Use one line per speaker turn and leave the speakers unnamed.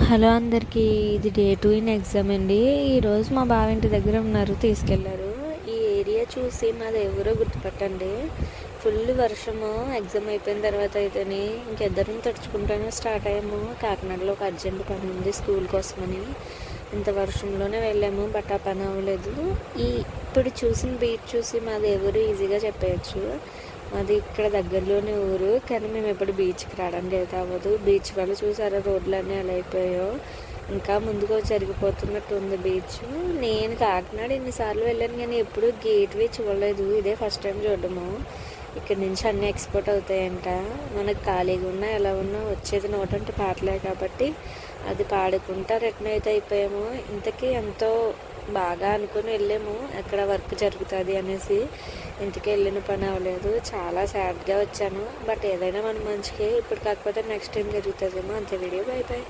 Hello అందరికీ. ఇది day 2 in exam అండి. ఈరోజు మా బావ ఇంటి దగ్గర ఉన్నారు, తీసుకెళ్లారు. ఈ ఏరియా చూసి మాది ఎవరో గుర్తుపట్టండి. ఫుల్ వర్షము. ఎగ్జామ్ అయిపోయిన తర్వాత అయితేనే ఇంకిద్దరం తడుచుకుంటానే స్టార్ట్ అయ్యాము. కాకినాడలో ఒక అర్జెంట్ పని ఉంది స్కూల్ కోసమని. ఇంత వర్షంలోనే వెళ్ళాము, బట్ ఆ పని అవ్వలేదు. ఇప్పుడు చూసిన బీచ్ చూసి మాది ఎవరు ఈజీగా చెప్పేయచ్చు. మాది ఇక్కడ దగ్గరలోనే ఊరు, కానీ మేము ఎప్పుడు బీచ్కి రావడానికి అయితే అవ్వదు. బీచ్ వాళ్ళు చూసారా రోడ్లన్నీ ఎలా అయిపోయాయో, ఇంకా ముందుకు జరిగిపోతున్నట్టు ఉంది బీచ్. నేను కాకినాడ ఎన్నిసార్లు వెళ్ళాను కానీ ఎప్పుడు గేట్వే చూడలేదు. ఇదే ఫస్ట్ టైం చూడడము. ఇక్కడ నుంచి అన్నీ ఎక్స్పోర్ట్ అవుతాయంట. మనకు ఖాళీగా ఉన్నా ఎలా ఉన్నా వచ్చేది నోటంటే పాటలే కాబట్టి అది పాడుకుంటా రిటర్న్ అయితే అయిపోయాము. ఇంతకీ ఎంతో బాగా అనుకుని వెళ్ళాము, ఎక్కడ వర్క్ జరుగుతుంది అనేసి. ఇంటికి వెళ్ళిన పని అవ్వలేదు. చాలా సాడ్గా వచ్చాను. బట్ ఏదైనా మన మంచికి. ఇప్పుడు కాకపోతే నెక్స్ట్ టైం జరుగుతుందేమో. అంతే. Video bye by.